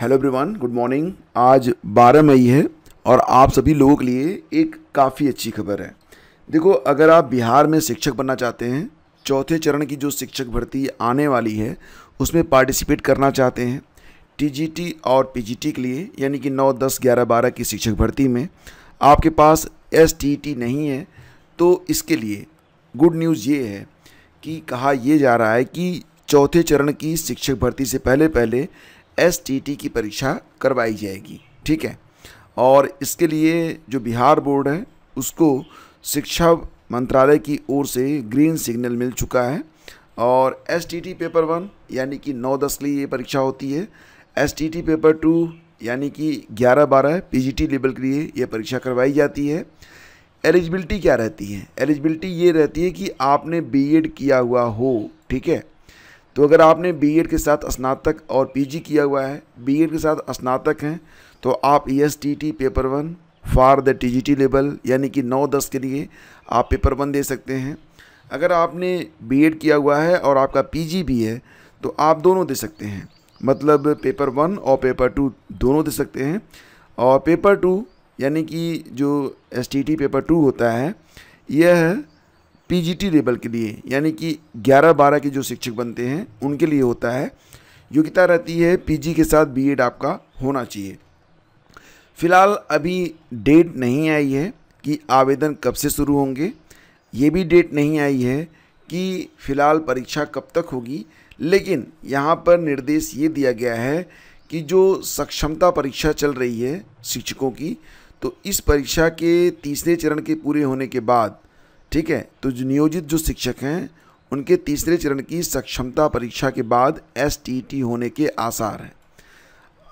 Hello everyone, good morning. आज 12 मई है और आप सभी लोगों के लिए एक काफ़ी अच्छी खबर है। देखो, अगर आप बिहार में शिक्षक बनना चाहते हैं, चौथे चरण की जो शिक्षक भर्ती आने वाली है उसमें पार्टिसिपेट करना चाहते हैं टीजीटी और पीजीटी के लिए, यानी कि 9, 10, 11, 12 की शिक्षक भर्ती में आपके पास एसटीटी नहीं है, तो इसके लिए गुड न्यूज़ ये है कि कहा यह जा रहा है कि चौथे चरण की शिक्षक भर्ती से पहले एसटीटी की परीक्षा करवाई जाएगी। ठीक है, और इसके लिए जो बिहार बोर्ड है उसको शिक्षा मंत्रालय की ओर से ग्रीन सिग्नल मिल चुका है। और एसटीटी पेपर 1 यानी कि 9-10 के लिए ये परीक्षा होती है। एसटीटी पेपर 2 यानी कि 11-12 पीजीटी लेवल के लिए ये परीक्षा करवाई जाती है। एलिजिबिलिटी क्या रहती है? एलिजिबिलिटी ये रहती है कि आपने बीएड किया हुआ हो। ठीक है, तो अगर आपने बीएड के साथ स्नातक और पीजी किया हुआ है, बीएड के साथ स्नातक हैं, तो आप STT paper 1 for the TGT level यानी कि 9-10 के लिए आप पेपर 1 दे सकते हैं। अगर आपने बीएड किया हुआ है और आपका पीजी भी है तो आप दोनों दे सकते हैं, मतलब पेपर 1 और पेपर 2 दोनों दे सकते हैं। और पेपर 2 यानी कि जो एसटीटी पेपर 2 होता है, यह पीजीटी लेवल के लिए यानी कि 11-12 के जो शिक्षक बनते हैं उनके लिए होता है। योग्यता रहती है पीजी के साथ बीएड आपका होना चाहिए। फ़िलहाल अभी डेट नहीं आई है कि आवेदन कब से शुरू होंगे, ये भी डेट नहीं आई है कि फ़िलहाल परीक्षा कब तक होगी। लेकिन यहाँ पर निर्देश ये दिया गया है कि जो सक्षमता परीक्षा चल रही है शिक्षकों की, तो इस परीक्षा के तीसरे चरण के पूरे होने के बाद, ठीक है, तो जो नियोजित जो शिक्षक हैं उनके तीसरे चरण की सक्षमता परीक्षा के बाद एसटीटी होने के आसार हैं।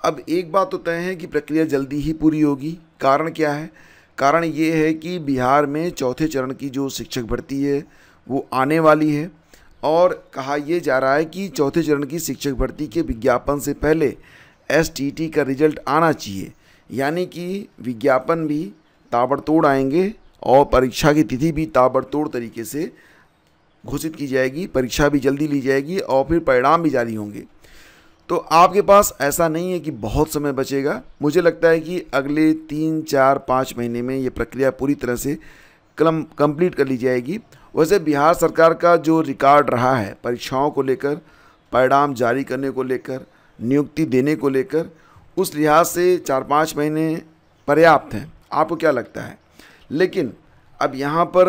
अब एक बात तो तय है कि प्रक्रिया जल्दी ही पूरी होगी। कारण क्या है? कारण ये है कि बिहार में चौथे चरण की जो शिक्षक भर्ती है वो आने वाली है और कहा यह जा रहा है कि चौथे चरण की शिक्षक भर्ती के विज्ञापन से पहले एसटीटी का रिजल्ट आना चाहिए, यानी कि विज्ञापन भी ताबड़तोड़ आएंगे और परीक्षा की तिथि भी ताबड़तोड़ तरीके से घोषित की जाएगी, परीक्षा भी जल्दी ली जाएगी और फिर परिणाम भी जारी होंगे। तो आपके पास ऐसा नहीं है कि बहुत समय बचेगा। मुझे लगता है कि अगले 3, 4, 5 महीने में ये प्रक्रिया पूरी तरह से कंप्लीट कर ली जाएगी। वैसे बिहार सरकार का जो रिकॉर्ड रहा है परीक्षाओं को लेकर, परिणाम जारी करने को लेकर, नियुक्ति देने को लेकर, उस लिहाज से 4-5 महीने पर्याप्त हैं। आपको क्या लगता है? लेकिन अब यहाँ पर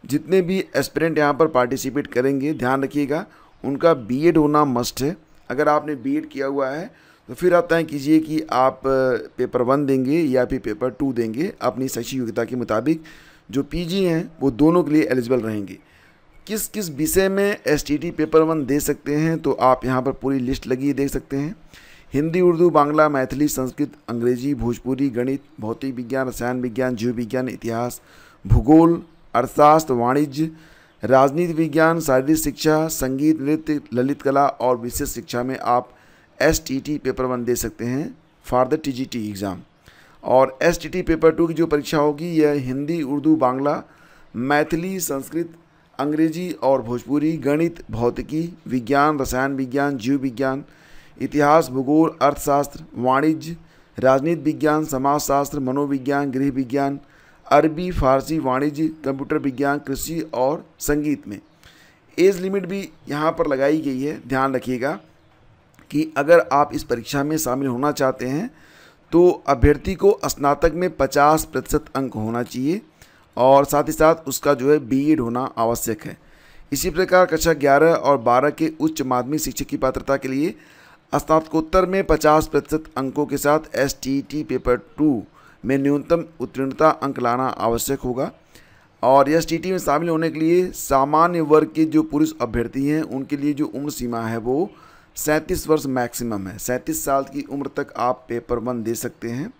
जितने भी एस्पिरेंट यहाँ पर पार्टिसिपेट करेंगे, ध्यान रखिएगा उनका बीएड होना मस्ट है। अगर आपने बीएड किया हुआ है तो फिर आप तय कीजिए कि आप पेपर 1 देंगे या फिर पेपर 2 देंगे अपनी शैक्षिक योग्यता के मुताबिक। जो पीजी हैं वो दोनों के लिए एलिजिबल रहेंगे। किस किस विषय में एसटीटी पेपर 1 दे सकते हैं, तो आप यहाँ पर पूरी लिस्ट लगी देख सकते हैं। हिंदी, उर्दू, बांग्ला, मैथिली, संस्कृत, अंग्रेजी, भोजपुरी, गणित, भौतिक विज्ञान, रसायन विज्ञान, जीव विज्ञान, इतिहास, भूगोल, अर्थशास्त्र, वाणिज्य, राजनीति विज्ञान, शारीरिक शिक्षा, संगीत, नृत्य, ललित कला और विशेष शिक्षा में आप एसटीटी पेपर 1 दे सकते हैं फॉर द टीजीटी एग्ज़ाम। और एसटीटी पेपर 2 की जो परीक्षा होगी यह हिंदी, उर्दू, बांग्ला, मैथिली, संस्कृत, अंग्रेजी और भोजपुरी, गणित, भौतिकी, विज्ञान, रसायन विज्ञान, जीव विज्ञान, इतिहास, भूगोल, अर्थशास्त्र, वाणिज्य, राजनीति विज्ञान, समाजशास्त्र, मनोविज्ञान, गृह विज्ञान, अरबी, फारसी, वाणिज्य, कंप्यूटर विज्ञान, कृषि और संगीत में। एज लिमिट भी यहाँ पर लगाई गई है। ध्यान रखिएगा कि अगर आप इस परीक्षा में शामिल होना चाहते हैं तो अभ्यर्थी को स्नातक में 50% अंक होना चाहिए और साथ ही साथ उसका जो है बीएड होना आवश्यक है। इसी प्रकार कक्षा 11 और 12 के उच्च माध्यमिक शिक्षक की पात्रता के लिए स्नातकोत्तर में 50% अंकों के साथ एसटीटी पेपर 2 में न्यूनतम उत्तीर्णता अंक लाना आवश्यक होगा। और एसटीटी में शामिल होने के लिए सामान्य वर्ग के जो पुरुष अभ्यर्थी हैं उनके लिए जो उम्र सीमा है वो 37 वर्ष मैक्सिमम है। 37 साल की उम्र तक आप पेपर 1 दे सकते हैं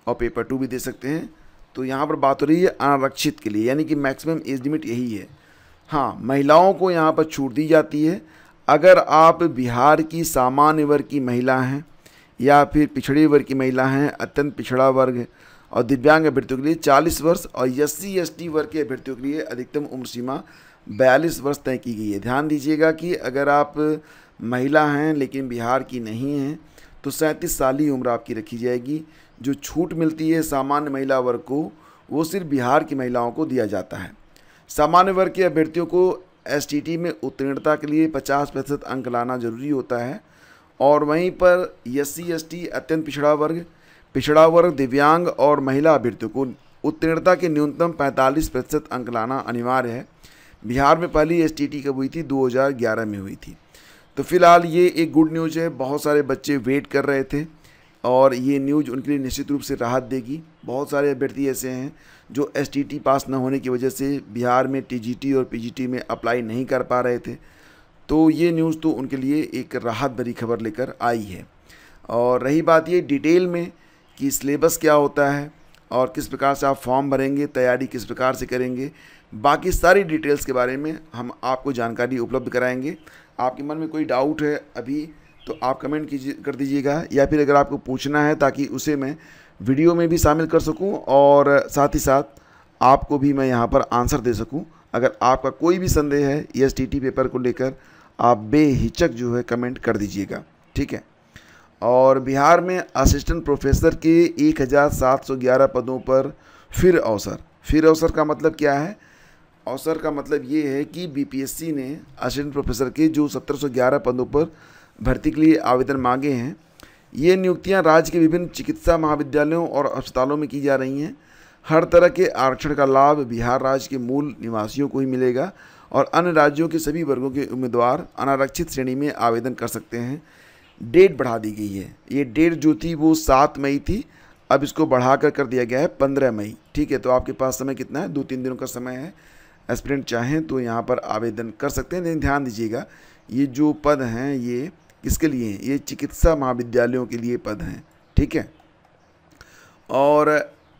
और पेपर 2 भी दे सकते हैं। तो यहाँ पर बात हो रही है अनारक्षित के लिए, यानी कि मैक्सिमम एज लिमिट यही है। हाँ, महिलाओं को यहाँ पर छूट दी जाती है। अगर आप बिहार की सामान्य वर्ग की महिला हैं या फिर पिछड़े वर्ग की महिला हैं, अत्यंत पिछड़ा वर्ग और दिव्यांग अभ्यर्थियों के लिए 40 वर्ष और SC/ST वर्ग के अभ्यर्थियों के लिए अधिकतम उम्र सीमा 42 वर्ष तय की गई है। ध्यान दीजिएगा कि अगर आप महिला हैं लेकिन बिहार की नहीं हैं तो 37 साल ही उम्र आपकी रखी जाएगी। जो छूट मिलती है सामान्य महिला वर्ग को, वो सिर्फ बिहार की महिलाओं को दिया जाता है। सामान्य वर्ग के अभ्यर्थियों को एसटीटी में उत्तीर्णता के लिए 50% अंक लाना जरूरी होता है, और वहीं पर एससी एसटी, अत्यंत पिछड़ा वर्ग, दिव्यांग और महिला अभ्यर्थियों को उत्तीर्णता के न्यूनतम 45% अंक लाना अनिवार्य है। बिहार में पहली एसटीटी कब हुई थी? 2011 में हुई थी। तो फिलहाल ये एक गुड न्यूज़ है। बहुत सारे बच्चे वेट कर रहे थे और ये न्यूज़ उनके लिए निश्चित रूप से राहत देगी। बहुत सारे अभ्यर्थी ऐसे हैं जो एसटीटी पास न होने की वजह से बिहार में टीजीटी और पीजीटी में अप्लाई नहीं कर पा रहे थे, तो ये न्यूज़ तो उनके लिए एक राहत भरी खबर लेकर आई है। और रही बात ये डिटेल में कि सिलेबस क्या होता है और किस प्रकार से आप फॉर्म भरेंगे, तैयारी किस प्रकार से करेंगे, बाकी सारी डिटेल्स के बारे में हम आपको जानकारी उपलब्ध कराएंगे। आपके मन में कोई डाउट है अभी तो आप कमेंट कर दीजिएगा, या फिर अगर आपको पूछना है ताकि उसे मैं वीडियो में भी शामिल कर सकूं और साथ ही साथ आपको भी मैं यहां पर आंसर दे सकूं। अगर आपका कोई भी संदेह है एसटीटी पेपर को लेकर, आप बेहिचक जो है कमेंट कर दीजिएगा, ठीक है। और बिहार में असिस्टेंट प्रोफेसर के 1711 पदों पर फिर अवसर का मतलब क्या है? अवसर का मतलब ये है कि बीपीएससी ने असिस्टेंट प्रोफेसर के जो 1711 पदों पर भर्ती के लिए आवेदन मांगे हैं, ये नियुक्तियां राज्य के विभिन्न चिकित्सा महाविद्यालयों और अस्पतालों में की जा रही हैं। हर तरह के आरक्षण का लाभ बिहार राज्य के मूल निवासियों को ही मिलेगा और अन्य राज्यों के सभी वर्गों के उम्मीदवार अनारक्षित श्रेणी में आवेदन कर सकते हैं। डेट बढ़ा दी गई है। ये डेट जो थी वो 7 मई थी, अब इसको बढ़ाकर कर दिया गया है 15 मई, ठीक है। तो आपके पास समय कितना है? 2-3 दिनों का समय है। एस्पिरेंट चाहें तो यहाँ पर आवेदन कर सकते हैं। लेकिन ध्यान दीजिएगा, ये जो पद हैं ये किसके लिए हैं? ये चिकित्सा महाविद्यालयों के लिए पद हैं, ठीक है। और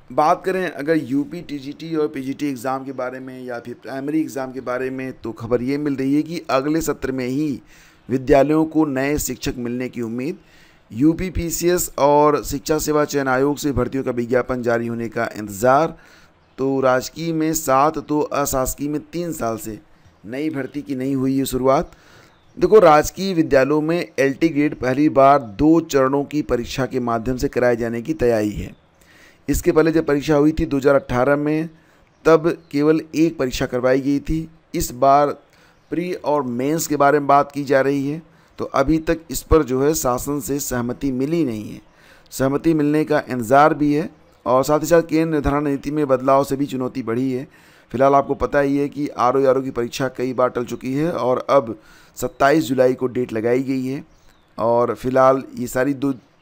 बात करें अगर यूपी टीजीटी और पीजीटी एग्ज़ाम के बारे में या फिर प्राइमरी एग्ज़ाम के बारे में, तो खबर ये मिल रही है कि अगले सत्र में ही विद्यालयों को नए शिक्षक मिलने की उम्मीद। यूपी पीसीएस और शिक्षा सेवा चयन आयोग से भर्तियों का विज्ञापन जारी होने का इंतज़ार। तो राजकीय में 7 तो अशासकीय में 3 साल से नई भर्ती की नहीं हुई है शुरुआत। देखो, राजकीय विद्यालयों में एलटी ग्रेड पहली बार 2 चरणों की परीक्षा के माध्यम से कराए जाने की तैयारी है। इसके पहले जब परीक्षा हुई थी 2018 में, तब केवल एक परीक्षा करवाई गई थी। इस बार प्री और मेंस के बारे में बात की जा रही है, तो अभी तक इस पर जो है शासन से सहमति मिली नहीं है। सहमति मिलने का इंतज़ार भी है और साथ ही साथ केंद्र निर्धारण नीति में बदलाव से भी चुनौती बढ़ी है। फिलहाल आपको पता ही है कि आरओ की परीक्षा कई बार टल चुकी है और अब 27 जुलाई को डेट लगाई गई है। और फिलहाल ये सारी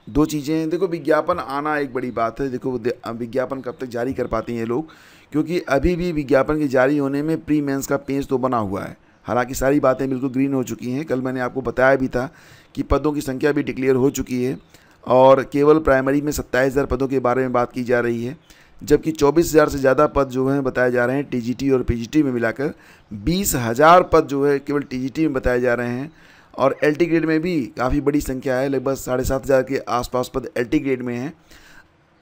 दो चीज़ें हैं। देखो, विज्ञापन आना एक बड़ी बात है। देखो, विज्ञापन कब तक जारी कर पाते हैं ये लोग, क्योंकि अभी भी विज्ञापन के जारी होने में प्री मेंस का पेज तो बना हुआ है। हालांकि सारी बातें बिल्कुल ग्रीन हो चुकी हैं। कल मैंने आपको बताया भी था कि पदों की संख्या भी डिक्लेयर हो चुकी है और केवल प्राइमरी में 27,000 पदों के बारे में बात की जा रही है, जबकि 24,000 से ज़्यादा पद जो हैं बताए जा रहे हैं टीजीटी और पीजीटी में मिलाकर। 20,000 पद जो है केवल टीजीटी में बताए जा रहे हैं और एलटी ग्रेड में भी काफ़ी बड़ी संख्या है, लगभग 7,500 के आसपास पद एलटी ग्रेड में हैं।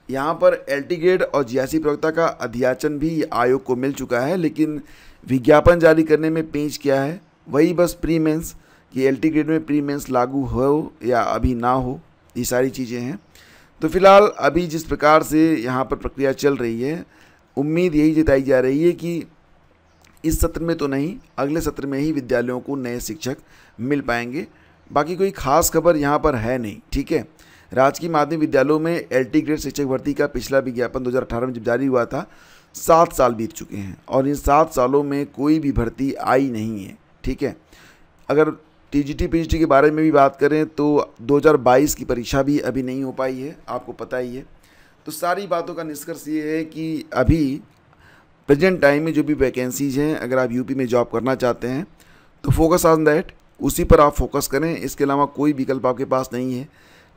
यहाँ पर एलटी ग्रेड और जीआईसी प्रवक्ता का अध्याचन भी आयोग को मिल चुका है, लेकिन विज्ञापन जारी करने में पेंच क्या है? वही बस प्री मेंस, कि एलटी ग्रेड में प्री मेंस लागू हो या अभी ना हो, ये सारी चीज़ें हैं। तो फिलहाल अभी जिस प्रकार से यहाँ पर प्रक्रिया चल रही है, उम्मीद यही जताई जा रही है कि इस सत्र में तो नहीं, अगले सत्र में ही विद्यालयों को नए शिक्षक मिल पाएंगे। बाकी कोई खास खबर यहाँ पर है नहीं, ठीक है। राजकीय माध्यमिक विद्यालयों में एलटी ग्रेड शिक्षक भर्ती का पिछला विज्ञापन 2018 में जब जारी हुआ था, 7 साल बीत चुके हैं और इन 7 सालों में कोई भी भर्ती आई नहीं है, ठीक है। अगर टीजीटी पीजीटी के बारे में भी बात करें तो 2022 की परीक्षा भी अभी नहीं हो पाई है, आपको पता ही है। तो सारी बातों का निष्कर्ष ये है कि अभी प्रेजेंट टाइम में जो भी वैकेंसीज हैं, अगर आप यूपी में जॉब करना चाहते हैं तो फोकस ऑन दैट, उसी पर आप फोकस करें। इसके अलावा कोई विकल्प आपके पास नहीं है।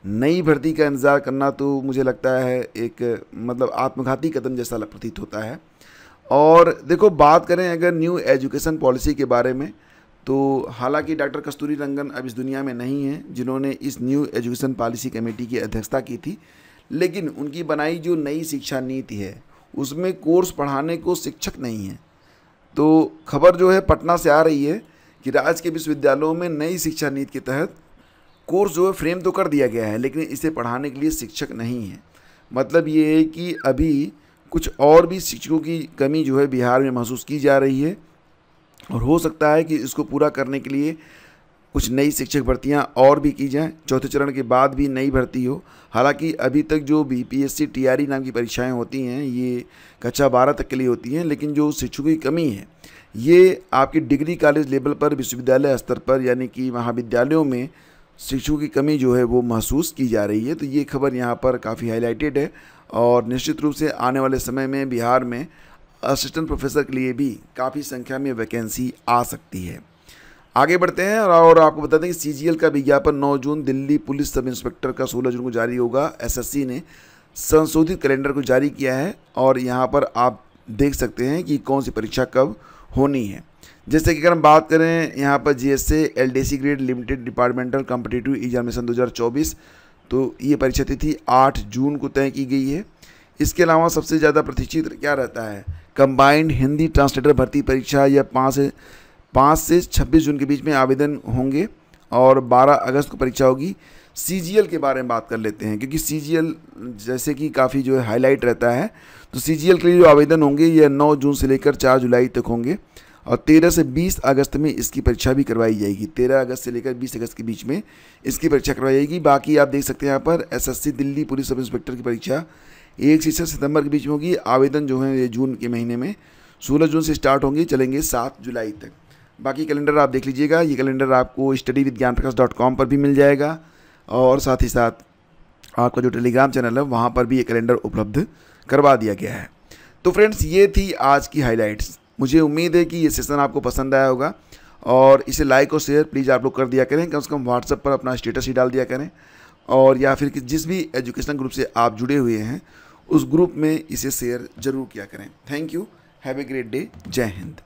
नई भर्ती का इंतज़ार करना तो मुझे लगता है एक मतलब आत्मघाती कदम जैसा प्रतीत होता है। और देखो, बात करें अगर न्यू एजुकेशन पॉलिसी के बारे में, तो हालांकि डॉक्टर कस्तूरी रंगन अब इस दुनिया में नहीं हैं जिन्होंने इस न्यू एजुकेशन पॉलिसी कमेटी की अध्यक्षता की थी, लेकिन उनकी बनाई जो नई शिक्षा नीति है उसमें कोर्स पढ़ाने को शिक्षक नहीं है। तो खबर जो है पटना से आ रही है कि राज्य के विश्वविद्यालयों में नई शिक्षा नीति के तहत कोर्स जो है फ्रेम तो कर दिया गया है, लेकिन इसे पढ़ाने के लिए शिक्षक नहीं है। मतलब ये है कि अभी कुछ और भी शिक्षकों की कमी जो है बिहार में महसूस की जा रही है, और हो सकता है कि इसको पूरा करने के लिए कुछ नई शिक्षक भर्तियां और भी की जाएं, चौथे चरण के बाद भी नई भर्ती हो। हालांकि अभी तक जो बीपीएससी टीआरई नाम की परीक्षाएं होती हैं ये कक्षा 12 तक के लिए होती हैं, लेकिन जो शिक्षकों की कमी है ये आपकी डिग्री कॉलेज लेवल पर, विश्वविद्यालय स्तर पर यानी कि महाविद्यालयों में शिक्षकों की कमी जो है वो महसूस की जा रही है। तो ये खबर यहाँ पर काफ़ी हाईलाइटेड है, और निश्चित रूप से आने वाले समय में बिहार में असिस्टेंट प्रोफेसर के लिए भी काफ़ी संख्या में वैकेंसी आ सकती है। आगे बढ़ते हैं और आपको बता दें कि सीजीएल का विज्ञापन 9 जून दिल्ली पुलिस सब इंस्पेक्टर का 16 जून को जारी होगा। एसएससी ने संशोधित कैलेंडर को जारी किया है, और यहाँ पर आप देख सकते हैं कि कौन सी परीक्षा कब होनी है। जैसे कि अगर हम बात करें यहाँ पर GSA LDC grade limited departmental competitive examination 2024, तो ये परीक्षा तिथि 8 जून को तय की गई है। इसके अलावा सबसे ज़्यादा प्रतीक्षित क्या रहता है, कंबाइंड हिंदी ट्रांसलेटर भर्ती परीक्षा, या 5 से 26 जून के बीच में आवेदन होंगे, और 12 अगस्त को परीक्षा होगी। सीजीएल के बारे में बात कर लेते हैं, क्योंकि सीजीएल जैसे कि काफ़ी जो है हाईलाइट रहता है। तो सीजीएल के लिए जो आवेदन होंगे ये 9 जून से लेकर 4 जुलाई तक होंगे, और 13 से 20 अगस्त में इसकी परीक्षा भी करवाई जाएगी। 13 अगस्त से लेकर 20 अगस्त के बीच में इसकी परीक्षा करवाई जाएगी। बाकी आप देख सकते हैं यहाँ पर SSC Delhi police sub inspector की परीक्षा 1 से 6 सितंबर के बीच में होगी। आवेदन जो है ये जून के महीने में 16 जून से स्टार्ट होंगे, चलेंगे 7 जुलाई तक। बाकी कैलेंडर आप देख लीजिएगा, ये कैलेंडर आपको studyvithgyanprakash.com पर भी मिल जाएगा, और साथ ही साथ आपका जो टेलीग्राम चैनल है वहाँ पर भी ये कैलेंडर उपलब्ध करवा दिया गया है। तो फ्रेंड्स ये थी आज की हाइलाइट्स। मुझे उम्मीद है कि ये सेशन आपको पसंद आया होगा, और इसे लाइक और शेयर प्लीज़ आप लोग कर दिया करें। कम से कम व्हाट्सएप पर अपना स्टेटस ही डाल दिया करें, और या फिर जिस भी एजुकेशनल ग्रुप से आप जुड़े हुए हैं उस ग्रुप में इसे शेयर ज़रूर किया करें। Thank you, have a great day, जय हिंद।